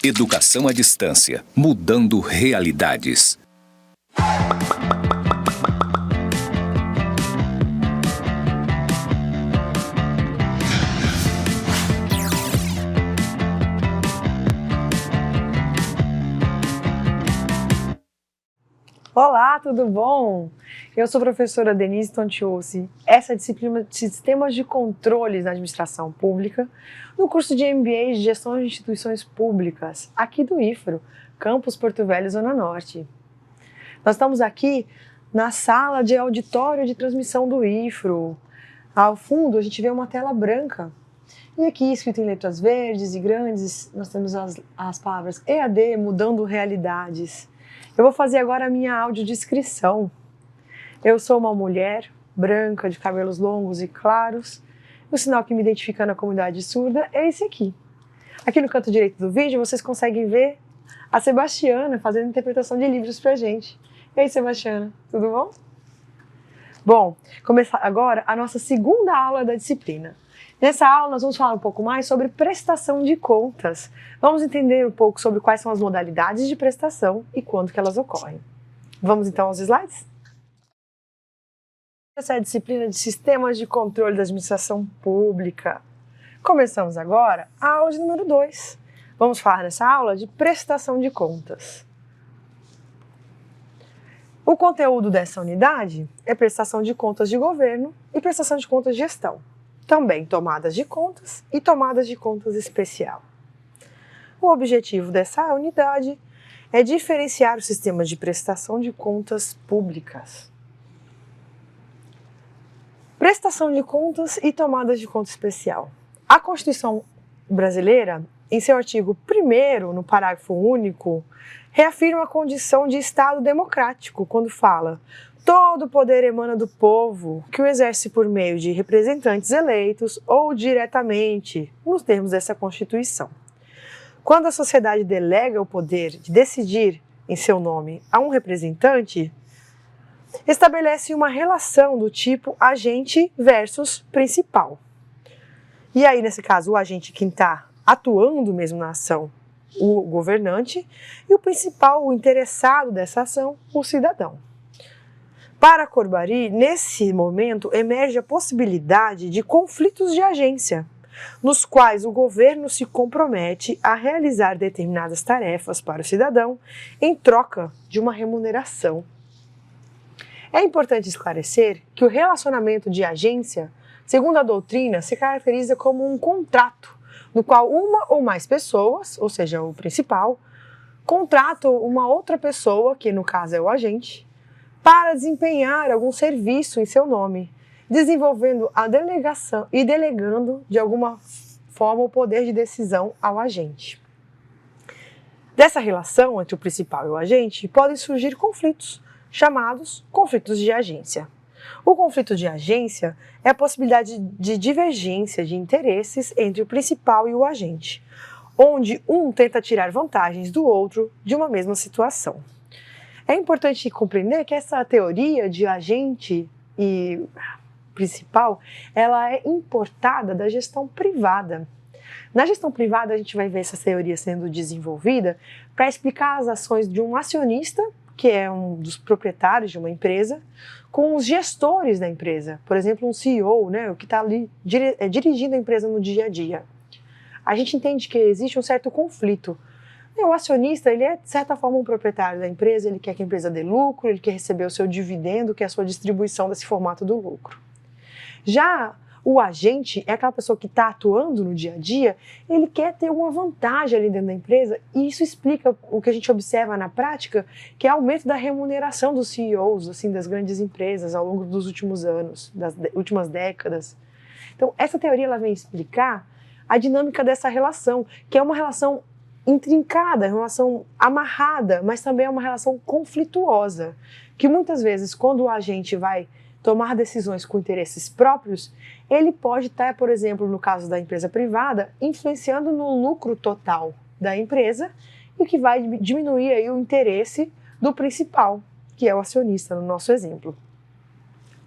Educação à distância, mudando realidades. Olá, tudo bom? Eu sou a professora Denise Tontiossi. Essa é a disciplina de Sistemas de Controles na Administração Pública, no curso de MBA de Gestão de Instituições Públicas, aqui do IFRO, Campus Porto Velho, Zona Norte. Nós estamos aqui na sala de auditório de transmissão do IFRO. Ao fundo, a gente vê uma tela branca. E aqui, escrito em letras verdes e grandes, nós temos as palavras EAD, mudando realidades. Eu vou fazer agora a minha audiodescrição. Eu sou uma mulher branca, de cabelos longos e claros. O sinal que me identifica na comunidade surda é esse aqui. Aqui no canto direito do vídeo vocês conseguem ver a Sebastiana fazendo interpretação de livros pra gente. E aí, Sebastiana, tudo bom? Bom, começar agora a nossa segunda aula da disciplina. Nessa aula nós vamos falar um pouco mais sobre prestação de contas. Vamos entender um pouco sobre quais são as modalidades de prestação e quando que elas ocorrem. Vamos então aos slides? Essa é a disciplina de Sistemas de Controle da Administração Pública. Começamos agora a aula de número 2. Vamos falar nessa aula de prestação de contas. O conteúdo dessa unidade é prestação de contas de governo e prestação de contas de gestão. Também tomadas de contas e tomadas de contas especial. O objetivo dessa unidade é diferenciar o sistema de prestação de contas públicas. Prestação de contas e tomadas de conta especial. A Constituição brasileira, em seu artigo 1º, no parágrafo único, reafirma a condição de Estado democrático quando fala: todo o poder emana do povo, que o exerce por meio de representantes eleitos ou diretamente, nos termos dessa Constituição. Quando a sociedade delega o poder de decidir em seu nome a um representante, estabelece uma relação do tipo agente versus principal. E aí, nesse caso, o agente quem está atuando mesmo na ação, o governante, e o principal, o interessado dessa ação, o cidadão. Para Corbari, nesse momento, emerge a possibilidade de conflitos de agência, nos quais o governo se compromete a realizar determinadas tarefas para o cidadão em troca de uma remuneração. É importante esclarecer que o relacionamento de agência, segundo a doutrina, se caracteriza como um contrato, no qual uma ou mais pessoas, ou seja, o principal, contratam uma outra pessoa, que no caso é o agente, para desempenhar algum serviço em seu nome, desenvolvendo a delegação e delegando de alguma forma o poder de decisão ao agente. Dessa relação entre o principal e o agente podem surgir conflitos, chamados conflitos de agência. O conflito de agência é a possibilidade de divergência de interesses entre o principal e o agente, onde um tenta tirar vantagens do outro de uma mesma situação. É importante compreender que essa teoria de agente e principal, ela é importada da gestão privada. Na gestão privada, a gente vai ver essa teoria sendo desenvolvida para explicar as ações de um acionista, que é um dos proprietários de uma empresa, com os gestores da empresa. Por exemplo, um CEO, o que está ali dirigindo a empresa no dia a dia. A gente entende que existe um certo conflito. O acionista, ele é, de certa forma, um proprietário da empresa, ele quer que a empresa dê lucro, ele quer receber o seu dividendo, que é a sua distribuição desse formato do lucro. Já o agente é aquela pessoa que está atuando no dia a dia, ele quer ter uma vantagem ali dentro da empresa, e isso explica o que a gente observa na prática, que é o aumento da remuneração dos CEOs, assim, das grandes empresas ao longo dos últimos anos, das últimas décadas. Então, essa teoria ela vem explicar a dinâmica dessa relação, que é uma relação intrincada, uma relação amarrada, mas também é uma relação conflituosa, que muitas vezes, quando o agente vai tomar decisões com interesses próprios, ele pode estar, por exemplo, no caso da empresa privada, influenciando no lucro total da empresa, e que vai diminuir aí o interesse do principal, que é o acionista, no nosso exemplo.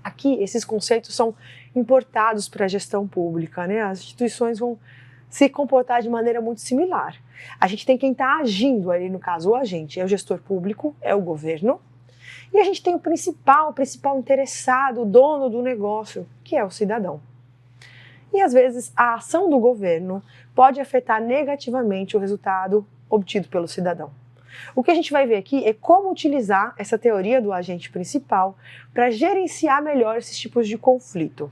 Aqui, esses conceitos são importados para a gestão pública, As instituições vão se comportar de maneira muito similar. A gente tem quem está agindo ali, no caso, o agente é o gestor público, é o governo, e a gente tem o principal interessado, o dono do negócio, que é o cidadão. E às vezes a ação do governo pode afetar negativamente o resultado obtido pelo cidadão. O que a gente vai ver aqui é como utilizar essa teoria do agente principal para gerenciar melhor esses tipos de conflito.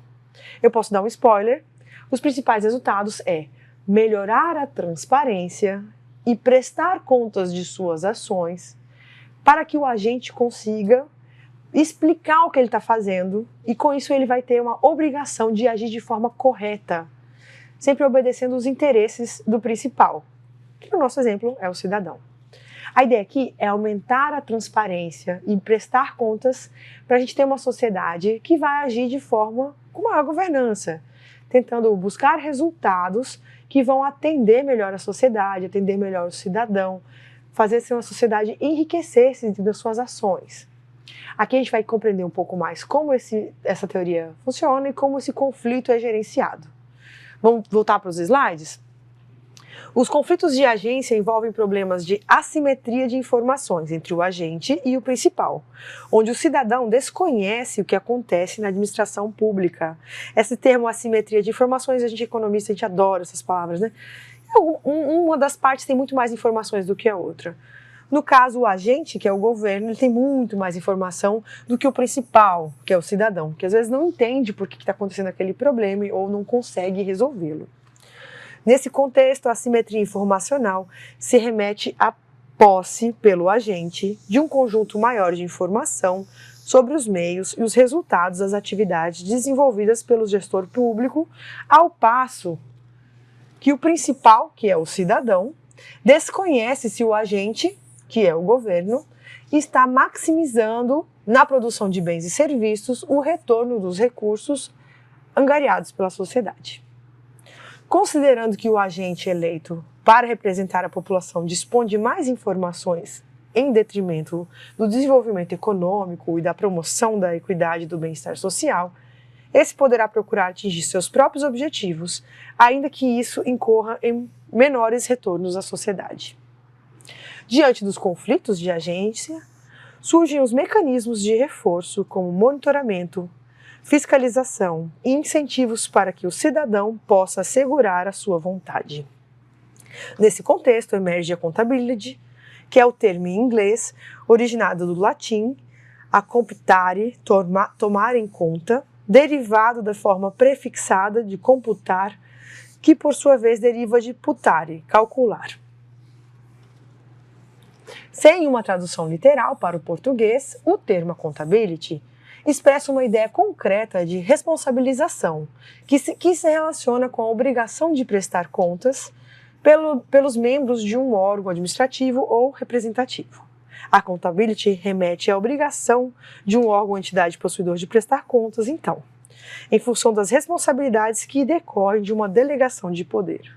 Eu posso dar um spoiler: os principais resultados é melhorar a transparência e prestar contas de suas ações para que o agente consiga explicar o que ele está fazendo e com isso ele vai ter uma obrigação de agir de forma correta, sempre obedecendo os interesses do principal, que no nosso exemplo é o cidadão. A ideia aqui é aumentar a transparência e prestar contas para a gente ter uma sociedade que vai agir de forma com maior governança, tentando buscar resultados que vão atender melhor a sociedade, atender melhor o cidadão, fazer ser uma sociedade enriquecer-se das suas ações. Aqui a gente vai compreender um pouco mais como essa teoria funciona e como esse conflito é gerenciado. Vamos voltar para os slides? Os conflitos de agência envolvem problemas de assimetria de informações entre o agente e o principal, onde o cidadão desconhece o que acontece na administração pública. Esse termo assimetria de informações, a gente economista, a gente adora essas palavras, né? Uma das partes tem muito mais informações do que a outra. No caso, o agente, que é o governo, ele tem muito mais informação do que o principal, que é o cidadão, que às vezes não entende por que está acontecendo aquele problema ou não consegue resolvê-lo. Nesse contexto, a assimetria informacional se remete à posse pelo agente de um conjunto maior de informação sobre os meios e os resultados das atividades desenvolvidas pelo gestor público, ao passo que o principal, que é o cidadão, desconhece se o agente, que é o governo, está maximizando na produção de bens e serviços o retorno dos recursos angariados pela sociedade. Considerando que o agente eleito para representar a população dispõe de mais informações em detrimento do desenvolvimento econômico e da promoção da equidade e do bem-estar social, esse poderá procurar atingir seus próprios objetivos, ainda que isso incorra em menores retornos à sociedade. Diante dos conflitos de agência, surgem os mecanismos de reforço como monitoramento, fiscalização e incentivos para que o cidadão possa assegurar a sua vontade. Nesse contexto emerge a accountability, que é o termo em inglês, originado do latim, accomptare, tomar em conta, derivado da forma prefixada de computar, que por sua vez deriva de putare, calcular. Sem uma tradução literal para o português, o termo accountability expressa uma ideia concreta de responsabilização, que se relaciona com a obrigação de prestar contas pelos membros de um órgão administrativo ou representativo. A accountability remete à obrigação de um órgão ou entidade possuidor de prestar contas, então, em função das responsabilidades que decorrem de uma delegação de poder.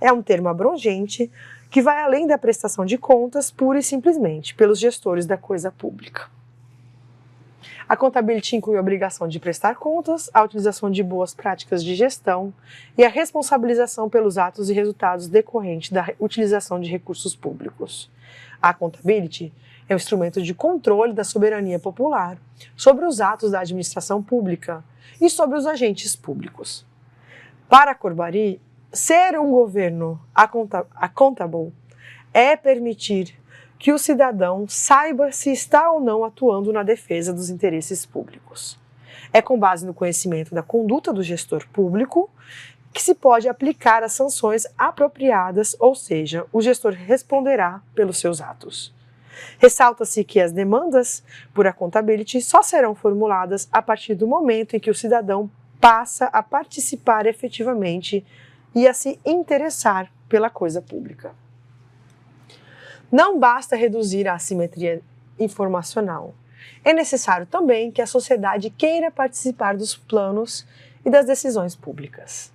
É um termo abrangente que vai além da prestação de contas pura e simplesmente pelos gestores da coisa pública. A accountability inclui a obrigação de prestar contas, a utilização de boas práticas de gestão e a responsabilização pelos atos e resultados decorrentes da utilização de recursos públicos. A accountability é um instrumento de controle da soberania popular sobre os atos da administração pública e sobre os agentes públicos. Para Corbari, ser um governo accountable é permitir que o cidadão saiba se está ou não atuando na defesa dos interesses públicos. É com base no conhecimento da conduta do gestor público que se pode aplicar as sanções apropriadas, ou seja, o gestor responderá pelos seus atos. Ressalta-se que as demandas por accountability só serão formuladas a partir do momento em que o cidadão passa a participar efetivamente e a se interessar pela coisa pública. Não basta reduzir a assimetria informacional. É necessário também que a sociedade queira participar dos planos e das decisões públicas.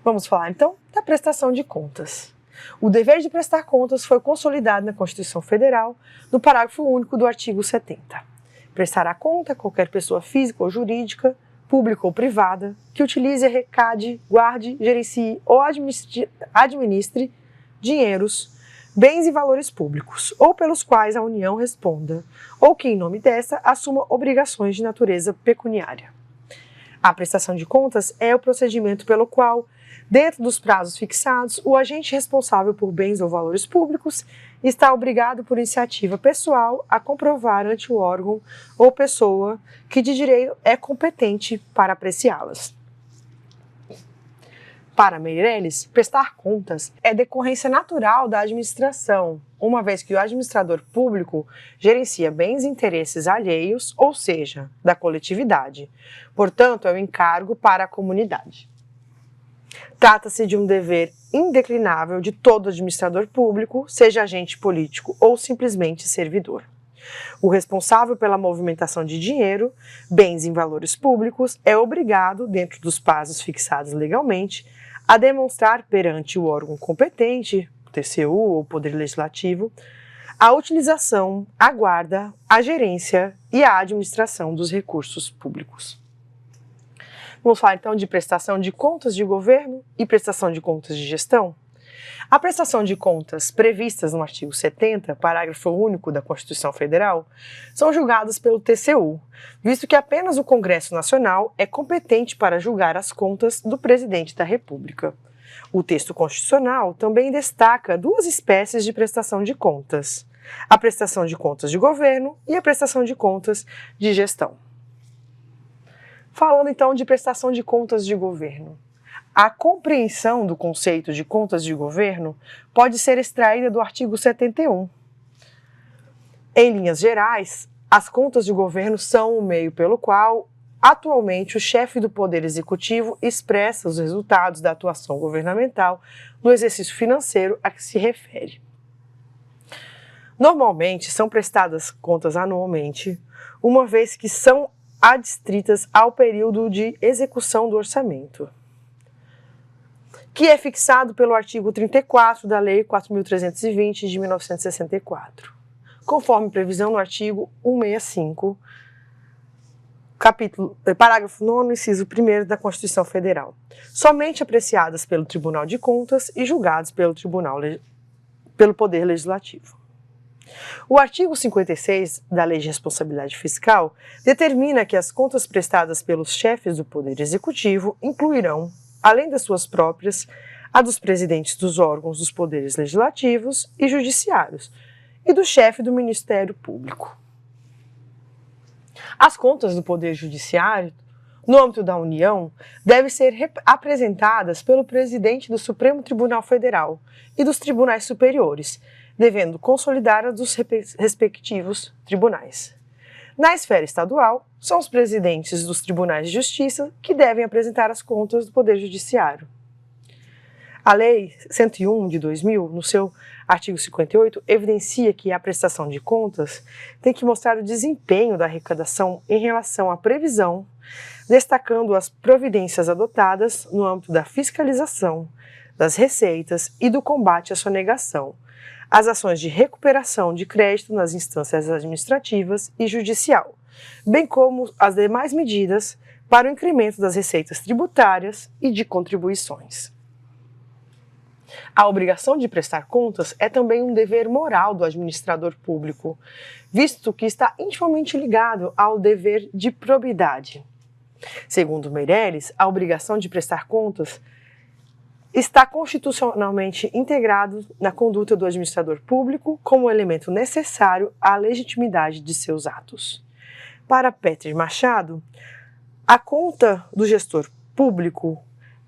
Vamos falar então da prestação de contas. O dever de prestar contas foi consolidado na Constituição Federal, no parágrafo único do artigo 70. Prestará conta qualquer pessoa física ou jurídica pública ou privada, que utilize, arrecade, guarde, gerencie ou administre dinheiros, bens e valores públicos, ou pelos quais a União responda, ou que, em nome dessa, assuma obrigações de natureza pecuniária. A prestação de contas é o procedimento pelo qual, dentro dos prazos fixados, o agente responsável por bens ou valores públicos está obrigado por iniciativa pessoal a comprovar ante o órgão ou pessoa que de direito é competente para apreciá-las. Para Meirelles, prestar contas é decorrência natural da administração, uma vez que o administrador público gerencia bens e interesses alheios, ou seja, da coletividade. Portanto, é um encargo para a comunidade. Trata-se de um dever indeclinável de todo administrador público, seja agente político ou simplesmente servidor. O responsável pela movimentação de dinheiro, bens em valores públicos, é obrigado, dentro dos prazos fixados legalmente, a demonstrar perante o órgão competente, o TCU ou o Poder Legislativo, a utilização, a guarda, a gerência e a administração dos recursos públicos. Vamos falar então de prestação de contas de governo e prestação de contas de gestão? A prestação de contas previstas no artigo 70, parágrafo único da Constituição Federal, são julgadas pelo TCU, visto que apenas o Congresso Nacional é competente para julgar as contas do Presidente da República. O texto constitucional também destaca duas espécies de prestação de contas: a prestação de contas de governo e a prestação de contas de gestão. Falando então de prestação de contas de governo. A compreensão do conceito de contas de governo pode ser extraída do artigo 71. Em linhas gerais, as contas de governo são o meio pelo qual, atualmente, o chefe do Poder Executivo expressa os resultados da atuação governamental no exercício financeiro a que se refere. Normalmente, são prestadas contas anualmente, uma vez que são adstritas ao período de execução do orçamento, que é fixado pelo artigo 34 da Lei 4.320 de 1964, conforme previsão no artigo 165, parágrafo 9º, inciso 1º da Constituição Federal, somente apreciadas pelo Tribunal de Contas e julgadas pelo Poder Legislativo. O artigo 56 da Lei de Responsabilidade Fiscal determina que as contas prestadas pelos chefes do Poder Executivo incluirão, além das suas próprias, a dos presidentes dos órgãos dos poderes legislativos e judiciários e do chefe do Ministério Público. As contas do Poder Judiciário, no âmbito da União, devem ser apresentadas pelo presidente do Supremo Tribunal Federal e dos tribunais superiores, devendo consolidar a dos respectivos tribunais. Na esfera estadual, são os presidentes dos tribunais de justiça que devem apresentar as contas do Poder Judiciário. A Lei 101 de 2000, no seu artigo 58, evidencia que a prestação de contas tem que mostrar o desempenho da arrecadação em relação à previsão, destacando as providências adotadas no âmbito da fiscalização, das receitas e do combate à sonegação, as ações de recuperação de crédito nas instâncias administrativas e judicial, bem como as demais medidas para o incremento das receitas tributárias e de contribuições. A obrigação de prestar contas é também um dever moral do administrador público, visto que está intimamente ligado ao dever de probidade. Segundo Meirelles, a obrigação de prestar contas está constitucionalmente integrado na conduta do administrador público como elemento necessário à legitimidade de seus atos. Para Petri Machado, a conta do gestor público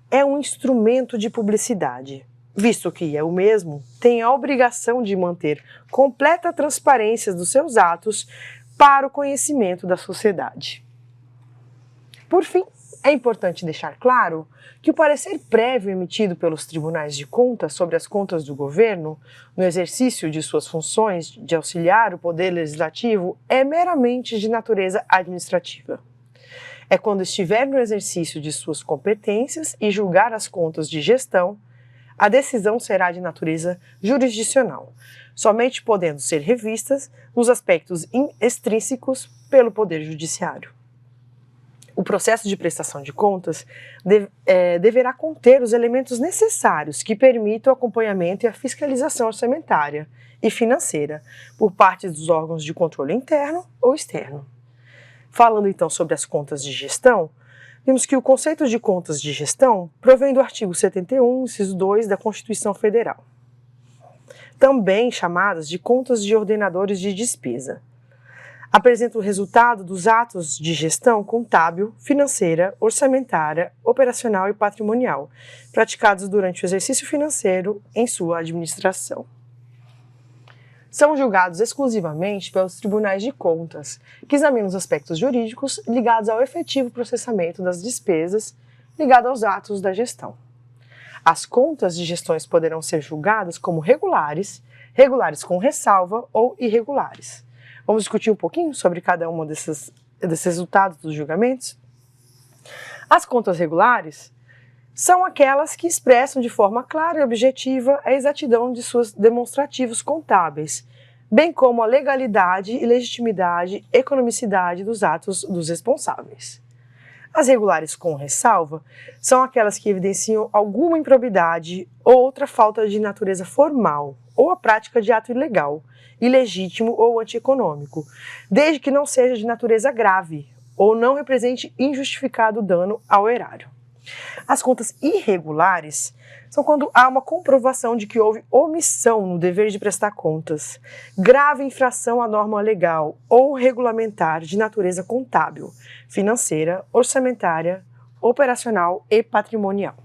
é um instrumento de publicidade, visto que o mesmo tem a obrigação de manter completa transparência dos seus atos para o conhecimento da sociedade. Por fim, é importante deixar claro que o parecer prévio emitido pelos tribunais de contas sobre as contas do governo, no exercício de suas funções de auxiliar o Poder Legislativo, é meramente de natureza administrativa. É quando estiver no exercício de suas competências e julgar as contas de gestão, a decisão será de natureza jurisdicional, somente podendo ser revistas nos aspectos extrínsecos pelo Poder Judiciário. O processo de prestação de contas deverá conter os elementos necessários que permitam o acompanhamento e a fiscalização orçamentária e financeira por parte dos órgãos de controle interno ou externo. Falando então sobre as contas de gestão, vimos que o conceito de contas de gestão provém do artigo 71, inciso 2 da Constituição Federal, também chamadas de contas de ordenadores de despesa. Apresenta o resultado dos atos de gestão contábil, financeira, orçamentária, operacional e patrimonial, praticados durante o exercício financeiro em sua administração. São julgados exclusivamente pelos tribunais de contas, que examinam os aspectos jurídicos ligados ao efetivo processamento das despesas ligadas aos atos da gestão. As contas de gestões poderão ser julgadas como regulares, regulares com ressalva ou irregulares. Vamos discutir um pouquinho sobre cada um desses resultados dos julgamentos? As contas regulares são aquelas que expressam de forma clara e objetiva a exatidão de seus demonstrativos contábeis, bem como a legalidade e legitimidade, economicidade dos atos dos responsáveis. As regulares com ressalva são aquelas que evidenciam alguma improbidade ou outra falta de natureza formal, ou a prática de ato ilegal, ilegítimo ou antieconômico, desde que não seja de natureza grave ou não represente injustificado dano ao erário. As contas irregulares são quando há uma comprovação de que houve omissão no dever de prestar contas, grave infração à norma legal ou regulamentar de natureza contábil, financeira, orçamentária, operacional e patrimonial.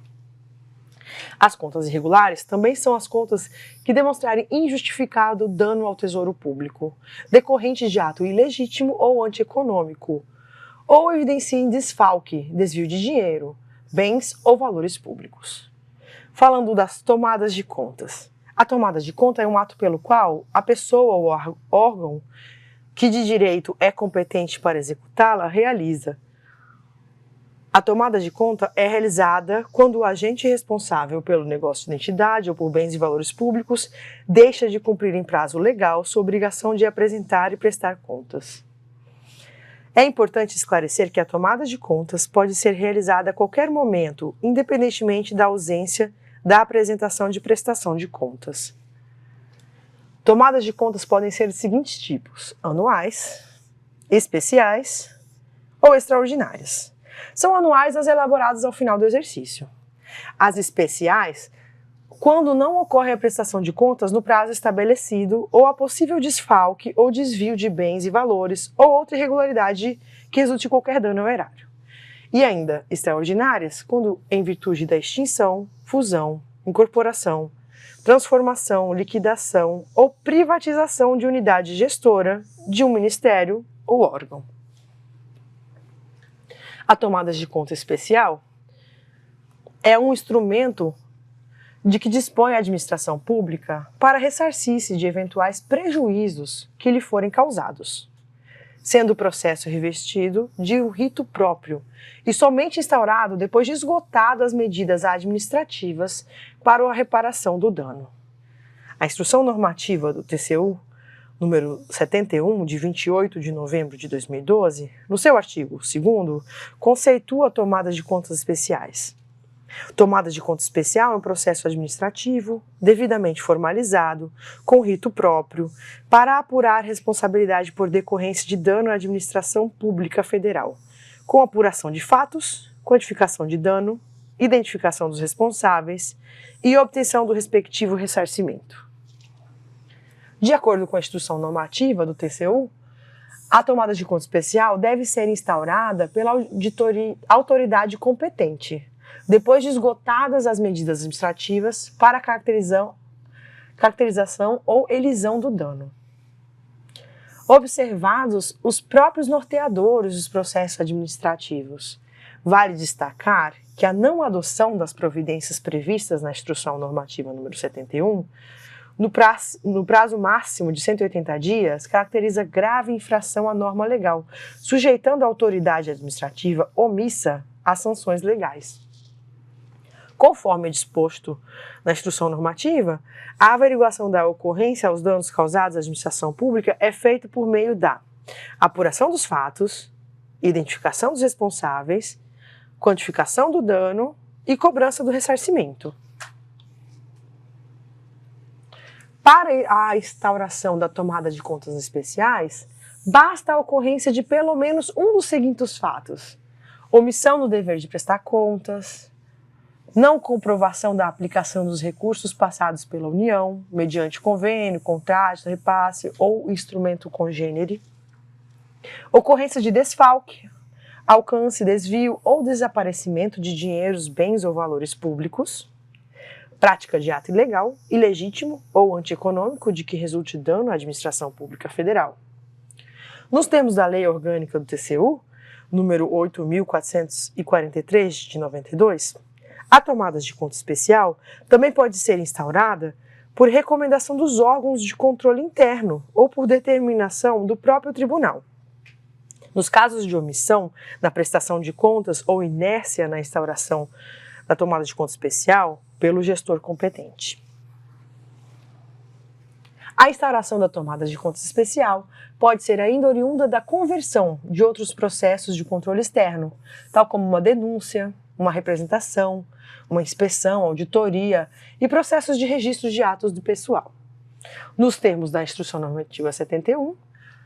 As contas irregulares também são as contas que demonstrarem injustificado dano ao tesouro público, decorrentes de ato ilegítimo ou antieconômico, ou evidenciem desfalque, desvio de dinheiro, bens ou valores públicos. Falando das tomadas de contas. A tomada de conta é um ato pelo qual a pessoa ou órgão que de direito é competente para executá-la realiza. A tomada de conta é realizada quando o agente responsável pelo negócio de entidade ou por bens e valores públicos deixa de cumprir em prazo legal sua obrigação de apresentar e prestar contas. É importante esclarecer que a tomada de contas pode ser realizada a qualquer momento, independentemente da ausência da apresentação de prestação de contas. Tomadas de contas podem ser de seguintes tipos: anuais, especiais ou extraordinárias. São anuais as elaboradas ao final do exercício. As especiais, quando não ocorre a prestação de contas no prazo estabelecido ou a possível desfalque ou desvio de bens e valores ou outra irregularidade que resulte em qualquer dano ao erário. E ainda extraordinárias, quando em virtude da extinção, fusão, incorporação, transformação, liquidação ou privatização de unidade gestora de um ministério ou órgão. A tomada de conta especial é um instrumento de que dispõe a administração pública para ressarcir-se de eventuais prejuízos que lhe forem causados, sendo o processo revestido de um rito próprio e somente instaurado depois de esgotadas as medidas administrativas para a reparação do dano. A Instrução Normativa do TCU, número 71, de 28 de novembro de 2012, no seu artigo 2º, conceitua a tomada de contas especiais. Tomada de conta especial é um processo administrativo, devidamente formalizado, com rito próprio, para apurar responsabilidade por decorrência de dano à administração pública federal, com apuração de fatos, quantificação de dano, identificação dos responsáveis e obtenção do respectivo ressarcimento. De acordo com a Instrução Normativa do TCU, a tomada de conta especial deve ser instaurada pela autoridade competente, depois de esgotadas as medidas administrativas para a caracterização ou elisão do dano. Observados os próprios norteadores dos processos administrativos, vale destacar que a não adoção das providências previstas na Instrução Normativa número 71, no prazo máximo de 180 dias, caracteriza grave infração à norma legal, sujeitando a autoridade administrativa omissa às sanções legais. Conforme disposto na Instrução Normativa, a averiguação da ocorrência aos danos causados à administração pública é feita por meio da apuração dos fatos, identificação dos responsáveis, quantificação do dano e cobrança do ressarcimento. Para a instauração da tomada de contas especiais, basta a ocorrência de pelo menos um dos seguintes fatos: omissão do dever de prestar contas, não comprovação da aplicação dos recursos passados pela União, mediante convênio, contrato, repasse ou instrumento congênere, ocorrência de desfalque, alcance, desvio ou desaparecimento de dinheiros, bens ou valores públicos, prática de ato ilegal, ilegítimo ou antieconômico de que resulte dano à administração pública federal. Nos termos da Lei Orgânica do TCU, número 8.443 de 92, a tomada de conta especial também pode ser instaurada por recomendação dos órgãos de controle interno ou por determinação do próprio tribunal. Nos casos de omissão na prestação de contas ou inércia na instauração da tomada de conta especial, pelo gestor competente. A instauração da tomada de contas especial pode ser ainda oriunda da conversão de outros processos de controle externo, tal como uma denúncia, uma representação, uma inspeção, auditoria e processos de registro de atos do pessoal. Nos termos da Instrução Normativa 71,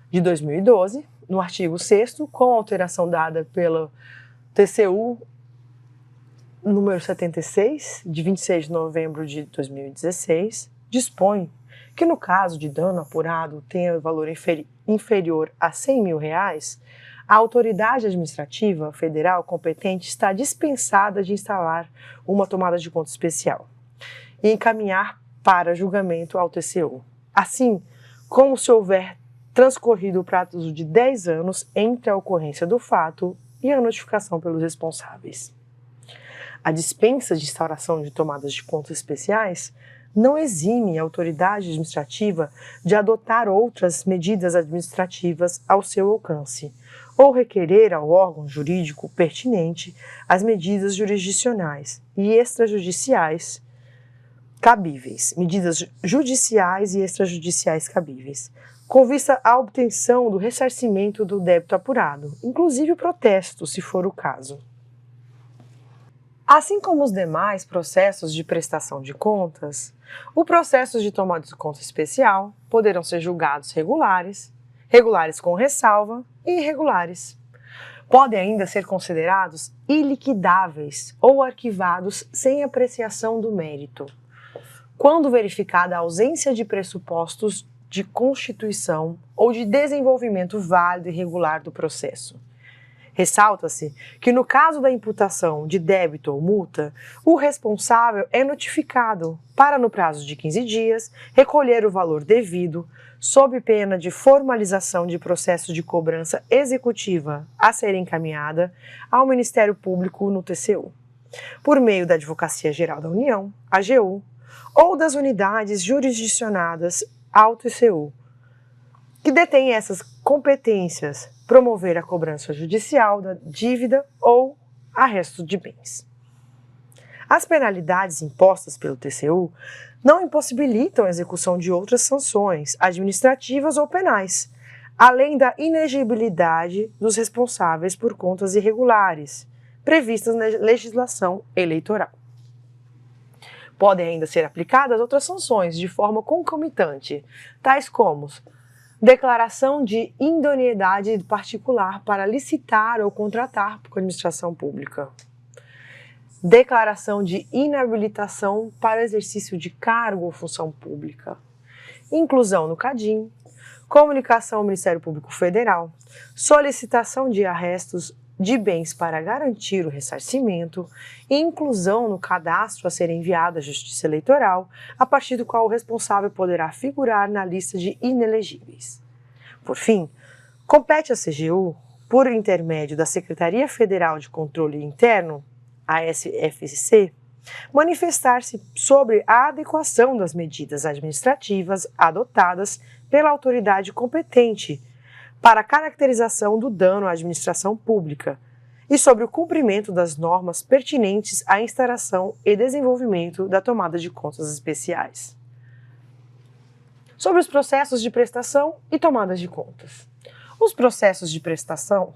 de 2012, no artigo 6º, com alteração dada pelo TCU número 76, de 26 de novembro de 2016, dispõe que no caso de dano apurado tenha valor inferior a R$100 mil, a autoridade administrativa federal competente está dispensada de instalar uma tomada de conta especial e encaminhar para julgamento ao TCU. Assim, como se houver transcorrido o prazo de 10 anos entre a ocorrência do fato e a notificação pelos responsáveis. A dispensa de instauração de tomadas de contas especiais não exime a autoridade administrativa de adotar outras medidas administrativas ao seu alcance, ou requerer ao órgão jurídico pertinente as medidas jurisdicionais e extrajudiciais cabíveis, medidas judiciais e extrajudiciais cabíveis, com vista à obtenção do ressarcimento do débito apurado, inclusive o protesto, se for o caso. Assim como os demais processos de prestação de contas, os processos de tomada de conta especial poderão ser julgados regulares, regulares com ressalva e irregulares. Podem ainda ser considerados iliquidáveis ou arquivados sem apreciação do mérito, quando verificada a ausência de pressupostos de constituição ou de desenvolvimento válido e regular do processo. Ressalta-se que no caso da imputação de débito ou multa, o responsável é notificado para, no prazo de 15 dias, recolher o valor devido, sob pena de formalização de processo de cobrança executiva a ser encaminhada ao Ministério Público no TCU, por meio da Advocacia Geral da União, AGU, ou das unidades jurisdicionadas ao TCU, que detém essas competências, promover a cobrança judicial da dívida ou arresto de bens. As penalidades impostas pelo TCU não impossibilitam a execução de outras sanções administrativas ou penais, além da inexigibilidade dos responsáveis por contas irregulares, previstas na legislação eleitoral. Podem ainda ser aplicadas outras sanções de forma concomitante, tais como declaração de idoneidade particular para licitar ou contratar com a administração pública, declaração de inabilitação para exercício de cargo ou função pública, inclusão no CADIM, comunicação ao Ministério Público Federal, solicitação de arrestos de bens para garantir o ressarcimento e inclusão no cadastro a ser enviado à Justiça Eleitoral, a partir do qual o responsável poderá figurar na lista de inelegíveis. Por fim, compete à CGU, por intermédio da Secretaria Federal de Controle Interno, a SFC, manifestar-se sobre a adequação das medidas administrativas adotadas pela autoridade competente para a caracterização do dano à administração pública e sobre o cumprimento das normas pertinentes à instauração e desenvolvimento da tomada de contas especiais. Sobre os processos de prestação e tomadas de contas. Os processos de prestação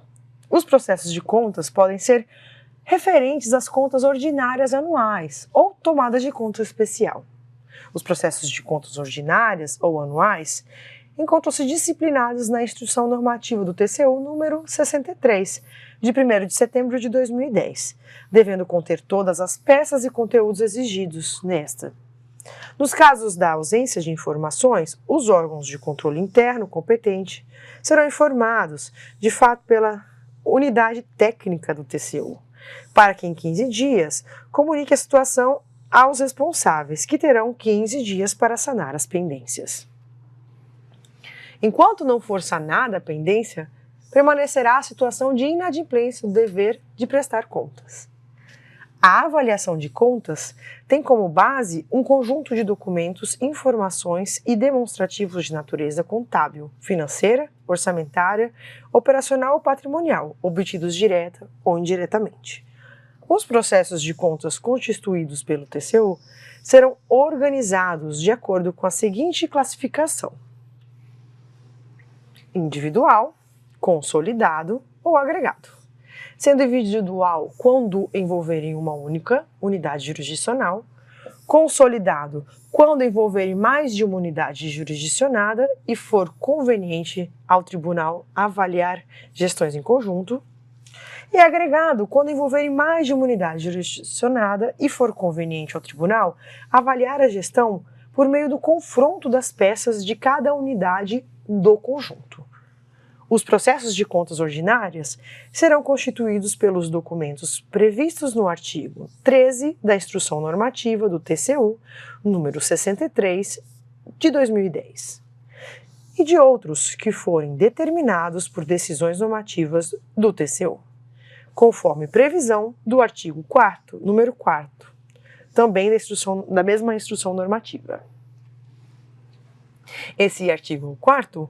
Os processos de contas podem ser referentes às contas ordinárias anuais ou tomadas de conta especial. Os processos de contas ordinárias ou anuais encontram-se disciplinados na Instrução Normativa do TCU número 63, de 1º de setembro de 2010, devendo conter todas as peças e conteúdos exigidos nesta. Nos casos da ausência de informações, os órgãos de controle interno competente serão informados, de fato, pela unidade técnica do TCU, para que em 15 dias comunique a situação aos responsáveis, que terão 15 dias para sanar as pendências. Enquanto não for sanada a pendência, permanecerá a situação de inadimplência do dever de prestar contas. A avaliação de contas tem como base um conjunto de documentos, informações e demonstrativos de natureza contábil, financeira, orçamentária, operacional ou patrimonial, obtidos direta ou indiretamente. Os processos de contas constituídos pelo TCU serão organizados de acordo com a seguinte classificação: individual, consolidado ou agregado. Sendo individual quando envolverem uma única unidade jurisdicional, consolidado quando envolverem mais de uma unidade jurisdicionada e for conveniente ao tribunal avaliar gestões em conjunto, e agregado quando envolverem mais de uma unidade jurisdicionada e for conveniente ao tribunal avaliar a gestão por meio do confronto das peças de cada unidade do conjunto. Os processos de contas ordinárias serão constituídos pelos documentos previstos no artigo 13 da Instrução Normativa do TCU, número 63, de 2010, e de outros que forem determinados por decisões normativas do TCU, conforme previsão do artigo 4º, número 4º, também da mesma Instrução Normativa. Esse artigo 4º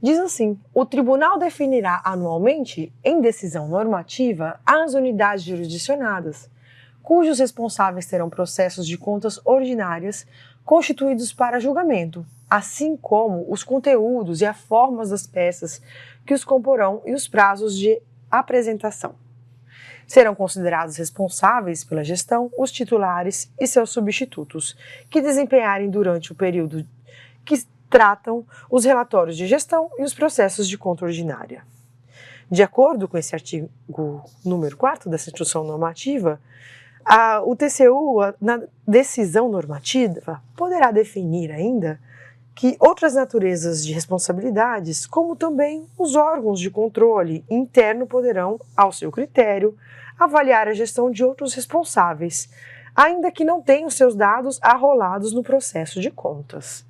diz assim: o tribunal definirá anualmente, em decisão normativa, as unidades jurisdicionadas, cujos responsáveis terão processos de contas ordinárias constituídos para julgamento, assim como os conteúdos e as formas das peças que os comporão e os prazos de apresentação. Serão considerados responsáveis pela gestão os titulares e seus substitutos, que desempenharem durante o período que tratam os relatórios de gestão e os processos de conta ordinária. De acordo com esse artigo número 4º dessa Instrução Normativa, o TCU, na decisão normativa, poderá definir ainda que outras naturezas de responsabilidades, como também os órgãos de controle interno, poderão, ao seu critério, avaliar a gestão de outros responsáveis, ainda que não tenham seus dados arrolados no processo de contas.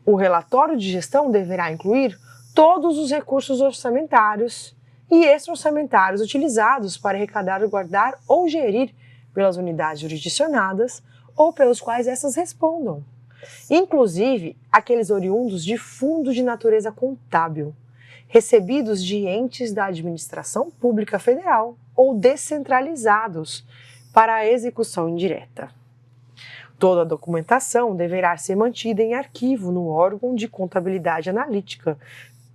O relatório de gestão deverá incluir todos os recursos orçamentários e extra-orçamentários utilizados para arrecadar, guardar ou gerir pelas unidades jurisdicionadas ou pelos quais essas respondam, inclusive aqueles oriundos de fundos de natureza contábil, recebidos de entes da administração pública federal ou descentralizados para a execução indireta. Toda a documentação deverá ser mantida em arquivo no órgão de contabilidade analítica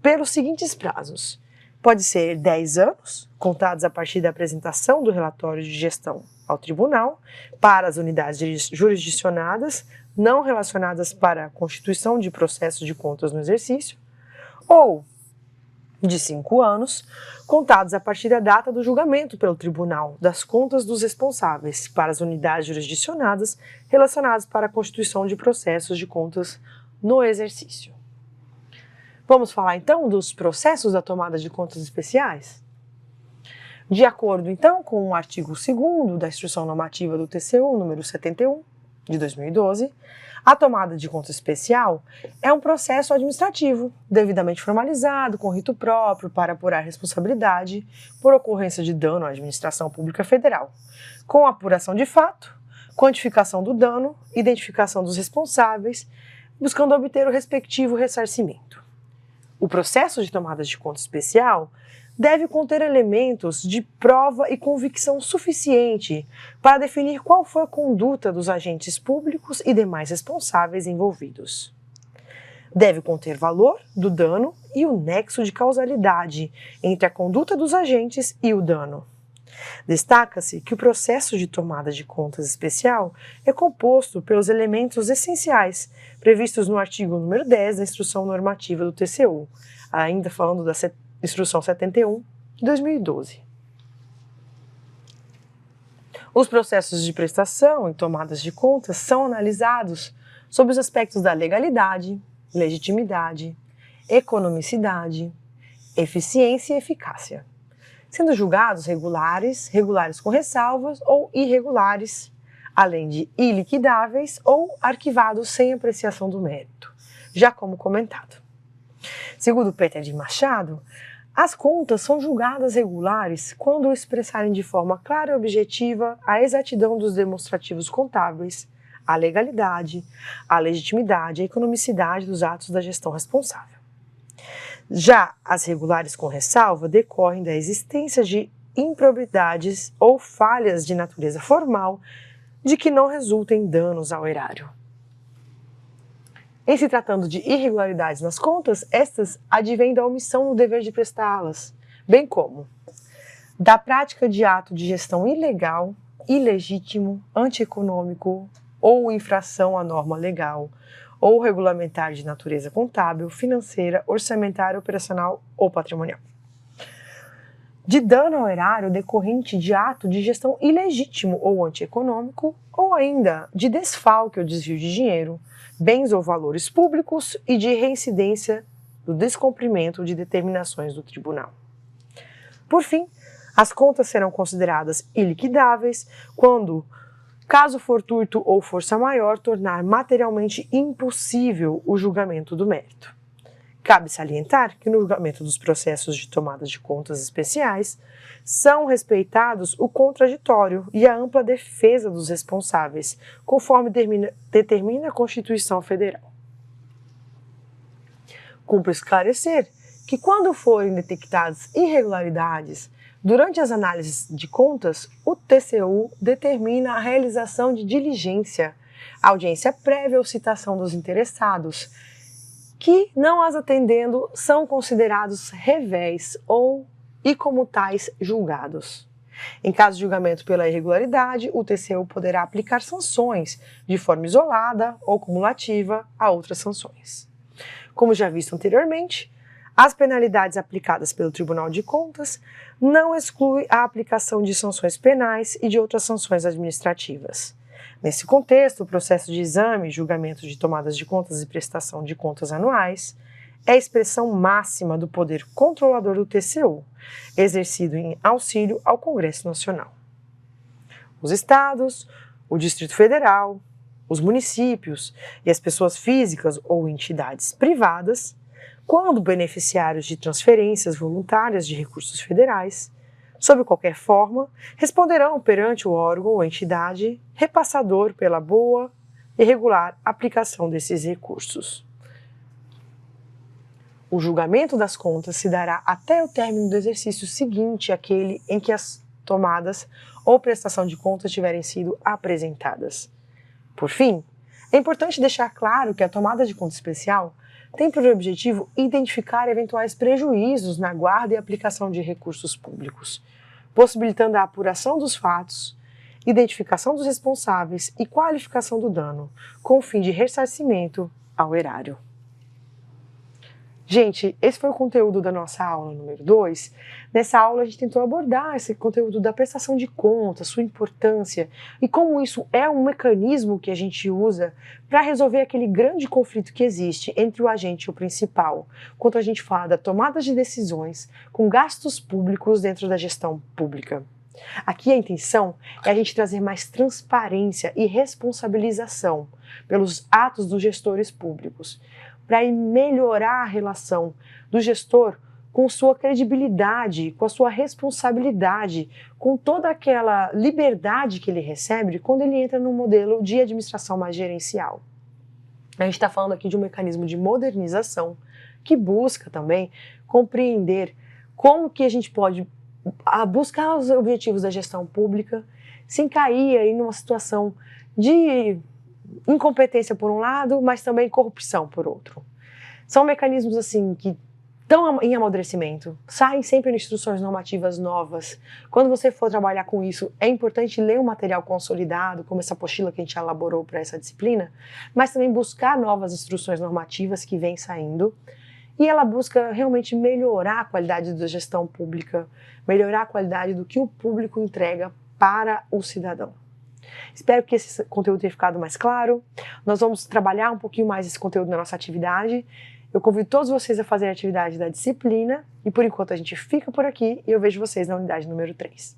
pelos seguintes prazos. Pode ser 10 anos, contados a partir da apresentação do relatório de gestão ao tribunal, para as unidades jurisdicionadas não relacionadas para a constituição de processos de contas no exercício, ou de 5 anos, contados a partir da data do julgamento pelo Tribunal das Contas dos responsáveis para as unidades jurisdicionadas relacionadas para a constituição de processos de contas no exercício. Vamos falar então dos processos da tomada de contas especiais? De acordo então com o artigo 2º da Instrução Normativa do TCU, número 71, de 2012, a tomada de conta especial é um processo administrativo, devidamente formalizado, com rito próprio para apurar responsabilidade por ocorrência de dano à administração pública federal, com apuração de fato, quantificação do dano, identificação dos responsáveis, buscando obter o respectivo ressarcimento. O processo de tomada de conta especial deve conter elementos de prova e convicção suficiente para definir qual foi a conduta dos agentes públicos e demais responsáveis envolvidos. Deve conter valor do dano e o nexo de causalidade entre a conduta dos agentes e o dano. Destaca-se que o processo de tomada de contas especial é composto pelos elementos essenciais previstos no artigo número 10 da Instrução Normativa do TCU, ainda falando da Instrução 71 de 2012. Os processos de prestação e tomadas de contas são analisados sob os aspectos da legalidade, legitimidade, economicidade, eficiência e eficácia, sendo julgados regulares, regulares com ressalvas ou irregulares, além de iliquidáveis ou arquivados sem apreciação do mérito, já como comentado. Segundo Peter de Machado, as contas são julgadas regulares quando expressarem de forma clara e objetiva a exatidão dos demonstrativos contábeis, a legalidade, a legitimidade e a economicidade dos atos da gestão responsável. Já as regulares com ressalva decorrem da existência de improbidades ou falhas de natureza formal de que não resultem danos ao erário. Em se tratando de irregularidades nas contas, estas advêm da omissão no dever de prestá-las, bem como da prática de ato de gestão ilegal, ilegítimo, antieconômico ou infração à norma legal ou regulamentar de natureza contábil, financeira, orçamentária, operacional ou patrimonial. De dano ao erário decorrente de ato de gestão ilegítimo ou antieconômico, ou ainda de desfalque ou desvio de dinheiro, bens ou valores públicos e de reincidência do descumprimento de determinações do tribunal. Por fim, as contas serão consideradas iliquidáveis quando caso fortuito ou força maior tornar materialmente impossível o julgamento do mérito. Cabe salientar que no julgamento dos processos de tomada de contas especiais são respeitados o contraditório e a ampla defesa dos responsáveis, conforme determina a Constituição Federal. Cumpre esclarecer que quando forem detectadas irregularidades durante as análises de contas, o TCU determina a realização de diligência, audiência prévia ou citação dos interessados, que, não as atendendo, são considerados réveis e como tais julgados. Em caso de julgamento pela irregularidade, o TCU poderá aplicar sanções de forma isolada ou cumulativa a outras sanções. Como já visto anteriormente, as penalidades aplicadas pelo Tribunal de Contas não excluem a aplicação de sanções penais e de outras sanções administrativas. Nesse contexto, o processo de exame e julgamento de tomadas de contas e prestação de contas anuais é a expressão máxima do poder controlador do TCU, exercido em auxílio ao Congresso Nacional. Os estados, o Distrito Federal, os municípios e as pessoas físicas ou entidades privadas, quando beneficiários de transferências voluntárias de recursos federais, sob qualquer forma, responderão perante o órgão ou entidade repassador pela boa e regular aplicação desses recursos. O julgamento das contas se dará até o término do exercício seguinte àquele em que as tomadas ou prestação de contas tiverem sido apresentadas. Por fim, é importante deixar claro que a tomada de conta especial tem por objetivo identificar eventuais prejuízos na guarda e aplicação de recursos públicos, possibilitando a apuração dos fatos, identificação dos responsáveis e qualificação do dano, com o fim de ressarcimento ao erário. Gente, esse foi o conteúdo da nossa aula número 2. Nessa aula a gente tentou abordar esse conteúdo da prestação de contas, sua importância e como isso é um mecanismo que a gente usa para resolver aquele grande conflito que existe entre o agente e o principal, quando a gente fala da tomada de decisões com gastos públicos dentro da gestão pública. Aqui a intenção é a gente trazer mais transparência e responsabilização pelos atos dos gestores públicos, para melhorar a relação do gestor com sua credibilidade, com a sua responsabilidade, com toda aquela liberdade que ele recebe quando ele entra no modelo de administração mais gerencial. A gente está falando aqui de um mecanismo de modernização que busca também compreender como que a gente pode buscar os objetivos da gestão pública sem cair aí numa situação de incompetência por um lado, mas também corrupção por outro. São mecanismos assim que estão em amadurecimento, saem sempre instruções normativas novas. Quando você for trabalhar com isso, é importante ler um material consolidado, como essa apostila que a gente elaborou para essa disciplina, mas também buscar novas instruções normativas que vêm saindo. E ela busca realmente melhorar a qualidade da gestão pública, melhorar a qualidade do que o público entrega para o cidadão. Espero que esse conteúdo tenha ficado mais claro. Nós vamos trabalhar um pouquinho mais esse conteúdo na nossa atividade. Eu convido todos vocês a fazerem a atividade da disciplina e por enquanto a gente fica por aqui e eu vejo vocês na unidade número 3.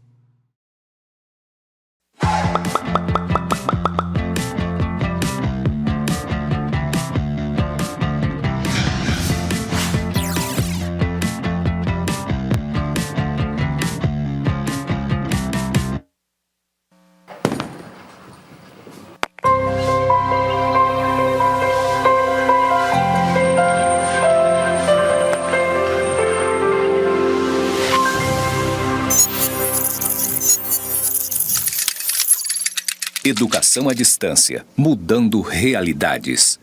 Educação à distância, mudando realidades.